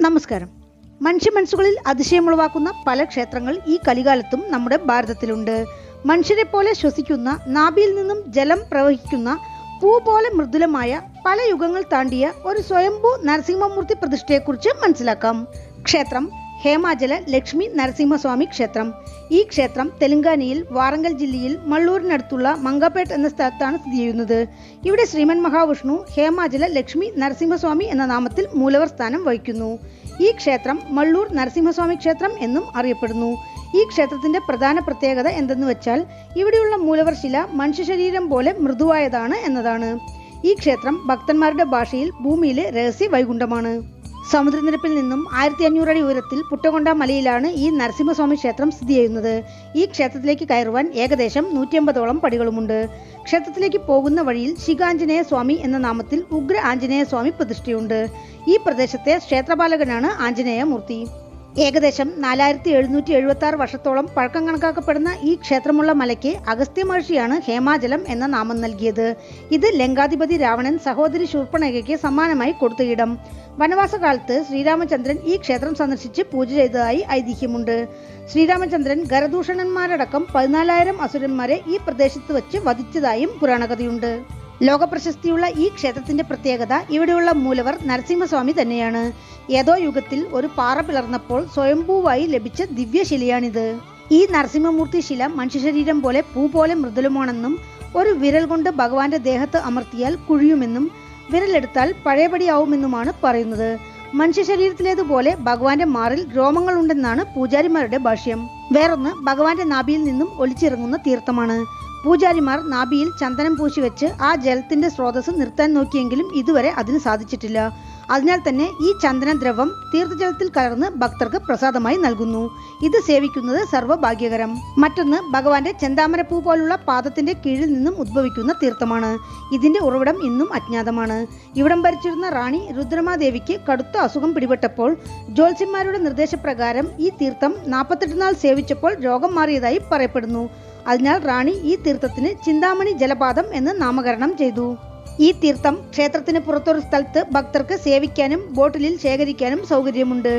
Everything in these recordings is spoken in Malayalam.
നമസ്കാരം. മനുഷ്യ മനസ്സുകളിൽ അതിശയമുളവാക്കുന്ന പല ക്ഷേത്രങ്ങൾ ഈ കലികാലത്തും നമ്മുടെ ഭാരതത്തിലുണ്ട്. മനുഷ്യരെ പോലെ ശ്വസിക്കുന്ന, നാഭിയിൽ നിന്നും ജലം പ്രവഹിക്കുന്ന, പൂ പോലെ മൃദുലമായ, പല യുഗങ്ങൾ താണ്ടിയ ഒരു സ്വയംഭൂ നരസിംഹമൂർത്തി പ്രതിഷ്ഠയെക്കുറിച്ച് മനസ്സിലാക്കാം. ക്ഷേത്രം ഹേമാചല ലക്ഷ്മി നരസിംഹസ്വാമി ക്ഷേത്രം. ഈ ക്ഷേത്രം തെലങ്കാനയിൽ വാറങ്കൽ ജില്ലയിൽ മള്ളൂരിനടുത്തുള്ള മംഗപേട്ട് എന്ന സ്ഥലത്താണ് സ്ഥിതി ചെയ്യുന്നത്. ഇവിടെ ശ്രീമൻ മഹാവിഷ്ണു ഹേമാചല ലക്ഷ്മി നരസിംഹസ്വാമി എന്ന നാമത്തിൽ മൂലവർ സ്ഥാനം വഹിക്കുന്നു. ഈ ക്ഷേത്രം മള്ളൂർ നരസിംഹസ്വാമി ക്ഷേത്രം എന്നും അറിയപ്പെടുന്നു. ഈ ക്ഷേത്രത്തിന്റെ പ്രധാന പ്രത്യേകത എന്തെന്ന് വെച്ചാൽ ഇവിടെയുള്ള മൂലവർ ശില മനുഷ്യ ശരീരം പോലെ മൃദുവായതാണ് എന്നതാണ്. ഈ ക്ഷേത്രം ഭക്തന്മാരുടെ ഭാഷയിൽ ഭൂമിയിലെ രഹസ്യ വൈകുണ്ഠമാണ്. സമുദ്രനിരപ്പിൽ നിന്നും 1500 അടി ഉയരത്തിൽ പുട്ടകൊണ്ട മലയിലാണ് ഈ നരസിംഹസ്വാമി ക്ഷേത്രം സ്ഥിതി ചെയ്യുന്നത്. ഈ ക്ഷേത്രത്തിലേക്ക് കയറുവാൻ ഏകദേശം 150ഓളം പടികളുമുണ്ട്. ക്ഷേത്രത്തിലേക്ക് പോകുന്ന വഴിയിൽ ശിഖാഞ്ജനേയ സ്വാമി എന്ന നാമത്തിൽ ഉഗ്ര ആഞ്ജനേയ സ്വാമി പ്രതിഷ്ഠയുണ്ട്. ഈ പ്രദേശത്തെ ക്ഷേത്രപാലകനാണ് ആഞ്ജനേയ മൂർത്തി. ഏകദേശം 4776 വർഷത്തോളം പഴക്കം കണക്കാക്കപ്പെടുന്ന ഈ ക്ഷേത്രമുള്ള മലയ്ക്ക് അഗസ്ത്യ മഹർഷിയാണ് ഹേമാചലം എന്ന നാമം നൽകിയത്. ഇത് ലങ്കാധിപതി രാവണൻ സഹോദരി ശൂർപ്പണഖയ്ക്ക് സമ്മാനമായി കൊടുത്ത ഇടം. വനവാസകാലത്ത് ശ്രീരാമചന്ദ്രൻ ഈ ക്ഷേത്രം സന്ദർശിച്ച് പൂജ ചെയ്തതായി ഐതിഹ്യമുണ്ട്. ശ്രീരാമചന്ദ്രൻ ഗരദൂഷണന്മാരടക്കം 14,000 അസുരന്മാരെ ഈ പ്രദേശത്ത് വച്ച് വധിച്ചതായും പുരാണകഥയുണ്ട്. ലോകപ്രശസ്തിയുള്ള ഈ ക്ഷേത്രത്തിന്റെ പ്രത്യേകത ഇവിടെയുള്ള മൂലവർ നരസിംഹസ്വാമി തന്നെയാണ്. ഏതോ യുഗത്തിൽ ഒരു പാറ പിളർന്നപ്പോൾ സ്വയംഭൂവായി ലഭിച്ച ദിവ്യശിലയാണിത്. ഈ നരസിംഹമൂർത്തി ശില മനുഷ്യശരീരം പോലെ പൂ പോലെ മൃദുലമാണെന്നും ഒരു വിരൽ കൊണ്ട് ഭഗവാന്റെ ദേഹത്ത് അമർത്തിയാൽ കുഴിയുമെന്നും വിരലെടുത്താൽ പഴയപടിയാവുമെന്നുമാണ് പറയുന്നത്. മനുഷ്യ ശരീരത്തിലേതുപോലെ ഭഗവാന്റെ മാറിൽ രോമങ്ങളുണ്ടെന്നാണ് പൂജാരിമാരുടെ ഭാഷ്യം. വേറൊന്ന് ഭഗവാന്റെ നാഭിയിൽ നിന്നും ഒലിച്ചിറങ്ങുന്ന തീർത്ഥമാണ്. പൂജാരിമാർ നാഭിയിൽ ചന്ദനം പൂശിവെച്ച് ആ ജലത്തിന്റെ സ്രോതസ് നിർത്താൻ നോക്കിയെങ്കിലും ഇതുവരെ അതിന് സാധിച്ചിട്ടില്ല. അതിനാൽ തന്നെ ഈ ചന്ദനദ്രവം തീർത്ഥജലത്തിൽ കലർന്ന് ഭക്തർക്ക് പ്രസാദമായി നൽകുന്നു. ഇത് സേവിക്കുന്നത് സർവ്വഭാഗ്യകരം. മറ്റൊന്ന് ഭഗവാന്റെ ചെന്താമരപ്പൂ പോലുള്ള പാദത്തിന്റെ കീഴിൽ നിന്നും ഉദ്ഭവിക്കുന്ന തീർത്ഥമാണ്. ഇതിന്റെ ഉറവിടം ഇന്നും അജ്ഞാതമാണ്. ഇവിടം ഭരിച്ചിരുന്ന റാണി രുദ്രമാദേവിക്ക് കടുത്ത അസുഖം പിടിപെട്ടപ്പോൾ ജ്യോത്സ്യന്മാരുടെ നിർദ്ദേശപ്രകാരം ഈ തീർത്ഥം 48 നാൾ സേവിച്ചപ്പോൾ രോഗം മാറിയതായി പറയപ്പെടുന്നു. അതിനാൽ റാണി ഈ തീർത്ഥത്തിന് ചിന്താമണി ജലപാതം എന്ന് നാമകരണം ചെയ്തു. ഈ തീർത്ഥം ക്ഷേത്രത്തിന് പുറത്തൊരു സ്ഥലത്ത് ഭക്തർക്ക് സേവിക്കാനും ബോട്ടിലിൽ ശേഖരിക്കാനും സൗകര്യമുണ്ട്.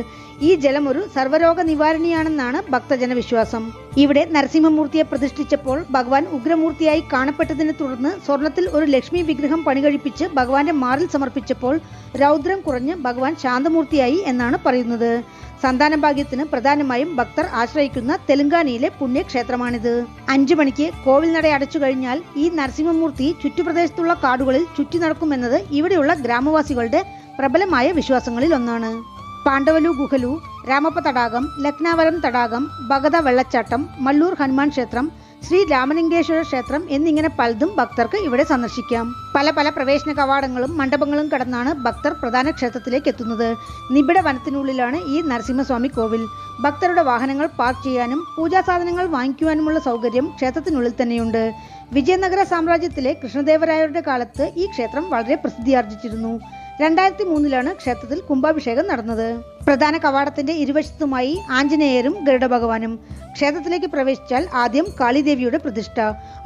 ഈ ജലം ഒരു സർവ്വരോഗ നിവാരണിയാണെന്നാണ് ഭക്തജന വിശ്വാസം. ഇവിടെ നരസിംഹമൂർത്തിയെ പ്രതിഷ്ഠിച്ചപ്പോൾ ഭഗവാൻ ഉഗ്രമൂർത്തിയായി കാണപ്പെട്ടതിനെ തുടർന്ന് സ്വർണത്തിൽ ഒരു ലക്ഷ്മി വിഗ്രഹം പണികഴിപ്പിച്ച് ഭഗവാന്റെ മാറിൽ സമർപ്പിച്ചപ്പോൾ രൗദ്രം കുറഞ്ഞ് ഭഗവാൻ ശാന്തമൂർത്തിയായി എന്നാണ് പറയുന്നത്. സന്താന ഭാഗ്യത്തിന് പ്രധാനമായും ഭക്തർ ആശ്രയിക്കുന്ന തെലങ്കാനയിലെ പുണ്യക്ഷേത്രമാണിത്. 5 മണിക്ക് കോവിൽ നട അടച്ചു കഴിഞ്ഞാൽ ഈ നരസിംഹമൂർത്തി ചുറ്റുപ്രദേശത്തുള്ള കാടുകളിൽ ചുറ്റി നടക്കുമെന്നത് ഇവിടെയുള്ള ഗ്രാമവാസികളുടെ പ്രബലമായ വിശ്വാസങ്ങളിൽ ഒന്നാണ്. പാണ്ഡവലു ഗുഹലു, രാമപ്പ തടാകം, ലക്നാവരം തടാകം, ഭഗത വെള്ളച്ചാട്ടം, മല്ലൂർ ഹനുമാൻ ക്ഷേത്രം, ശ്രീ രാമലിംഗേശ്വര ക്ഷേത്രം എന്നിങ്ങനെ പലതും ഭക്തർക്ക് ഇവിടെ സന്ദർശിക്കാം. പല പ്രവേശന കവാടങ്ങളും മണ്ഡപങ്ങളും കടന്നാണ് ഭക്തർ പ്രധാന ക്ഷേത്രത്തിലേക്ക് എത്തുന്നത്. നിബിഡ വനത്തിനുള്ളിലാണ് ഈ നരസിംഹസ്വാമി കോവിൽ. ഭക്തരുടെ വാഹനങ്ങൾ പാർക്ക് ചെയ്യാനും പൂജാ സാധനങ്ങൾ വാങ്ങിക്കുവാനുമുള്ള സൗകര്യം ക്ഷേത്രത്തിനുള്ളിൽ തന്നെയുണ്ട്. വിജയനഗര സാമ്രാജ്യത്തിലെ കൃഷ്ണദേവരായരുടെ കാലത്ത് ഈ ക്ഷേത്രം വളരെ പ്രസിദ്ധിയാർജിച്ചിരുന്നു. 2003 ക്ഷേത്രത്തിൽ കുംഭാഭിഷേകം നടന്നത്. പ്രധാന കവാടത്തിന്റെ ഇരുവശത്തുമായി ആഞ്ജനേയരും ഗരുഡഭഗവാനും. ക്ഷേത്രത്തിലേക്ക് പ്രവേശിച്ചാൽ ആദ്യം കാളിദേവിയുടെ പ്രതിഷ്ഠ.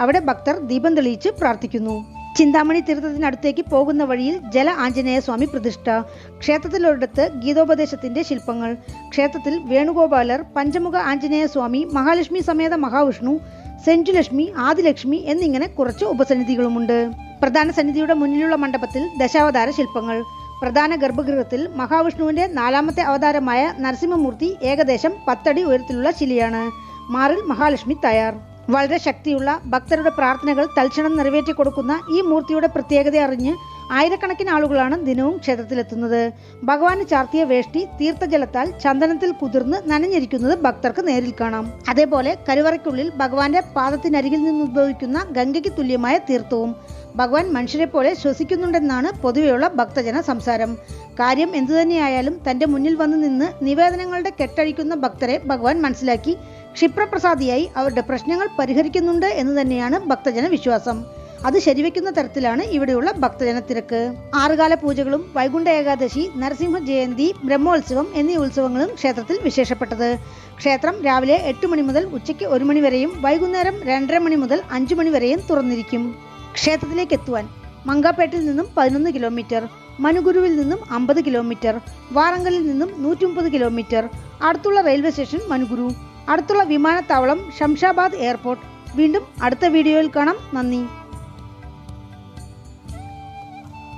അവിടെ ഭക്തർ ദീപം തെളിയിച്ച് പ്രാർത്ഥിക്കുന്നു. ചിന്താമണി തീർത്ഥത്തിനടുത്തേക്ക് പോകുന്ന വഴിയിൽ ജല ആഞ്ജനേയ സ്വാമി പ്രതിഷ്ഠ. ക്ഷേത്രത്തിലൊരിടത്ത് ഗീതോപദേശത്തിന്റെ ശില്പങ്ങൾ. ക്ഷേത്രത്തിൽ വേണുഗോപാലർ, പഞ്ചമുഖ ആഞ്ജനേയ സ്വാമി, മഹാലക്ഷ്മി സമേത മഹാവിഷ്ണു, സെഞ്ചുലക്ഷ്മി, ആദിലക്ഷ്മി എന്നിങ്ങനെ കുറച്ച് ഉപസന്നിധികളുമുണ്ട്. പ്രധാന സന്നിധിയുടെ മുന്നിലുള്ള മണ്ഡപത്തിൽ ദശാവതാര ശില്പങ്ങൾ. പ്രധാന ഗർഭഗൃഹത്തിൽ മഹാവിഷ്ണുവിന്റെ 4ാമത്തെ അവതാരമായ നരസിംഹമൂർത്തി ഏകദേശം 10 അടി ഉയരത്തിലുള്ള ശിലയാണ്. മാറിൽ മഹാലക്ഷ്മി തയ്യാർ. വളരെ ശക്തിയുള്ള ഭക്തരുടെ പ്രാർത്ഥനകൾ തൽക്ഷണം നിറവേറ്റി കൊടുക്കുന്ന ഈ മൂർത്തിയുടെ പ്രത്യേകത അറിഞ്ഞ് ആയിരക്കണക്കിന് ആളുകളാണ് ദിനവും ക്ഷേത്രത്തിലെത്തുന്നത്. ഭഗവാന് ചാർത്തിയ വേഷ്ടി തീർത്ഥജലത്താൽ ചന്ദനത്തിൽ കുതിർന്ന് നനഞ്ഞിരിക്കുന്നത് ഭക്തർക്ക് നേരിൽ കാണാം. അതേപോലെ കരുവറയ്ക്കുള്ളിൽ ഭഗവാന്റെ പാദത്തിനരികിൽ നിന്നുദ്ഭവിക്കുന്ന ഗംഗയ്ക്ക് തുല്യമായ തീർത്ഥവും. ഭഗവാൻ മനുഷ്യരെ പോലെ ശ്വസിക്കുന്നുണ്ടെന്നാണ് പൊതുവെയുള്ള ഭക്തജന സംസാരം. കാര്യം എന്തുതന്നെയായാലും തന്റെ മുന്നിൽ വന്നു നിന്ന് നിവേദനങ്ങളുടെ കെട്ടഴിക്കുന്ന ഭക്തരെ ഭഗവാൻ മനസ്സിലാക്കി ക്ഷിപ്രപ്രസാദിയായി അവരുടെ പ്രശ്നങ്ങൾ പരിഹരിക്കുന്നുണ്ട് എന്ന് തന്നെയാണ് ഭക്തജന വിശ്വാസം. അത് ശരിവെക്കുന്ന തരത്തിലാണ് ഇവിടെയുള്ള ഭക്തജന തിരക്ക്. 6 കാല പൂജകളും വൈകുണ്ഠ ഏകാദശി, നരസിംഹ ജയന്തി, ബ്രഹ്മോത്സവം എന്നീ ഉത്സവങ്ങളും ക്ഷേത്രത്തിൽ വിശേഷപ്പെട്ടത്. ക്ഷേത്രം രാവിലെ 8 മണി മുതൽ ഉച്ചയ്ക്ക് 1 മണി വരെയും വൈകുന്നേരം 2:30 മണി മുതൽ 5 മണി വരെയും തുറന്നിരിക്കും. ക്ഷേത്രത്തിലേക്ക് എത്തുവാൻ മംഗപേട്ടിൽ നിന്നും 11 കിലോമീറ്റർ, മനുഗുരുവിൽ നിന്നും 50 കിലോമീറ്റർ, വാറങ്കലിൽ നിന്നും 130 കിലോമീറ്റർ. അടുത്തുള്ള റെയിൽവേ സ്റ്റേഷൻ മനുഗുരു. അടുത്തുള്ള വിമാനത്താവളം ശംഷാബാദ് എയർപോർട്ട്. വീണ്ടും അടുത്ത വീഡിയോയിൽ കാണാം. നന്ദി.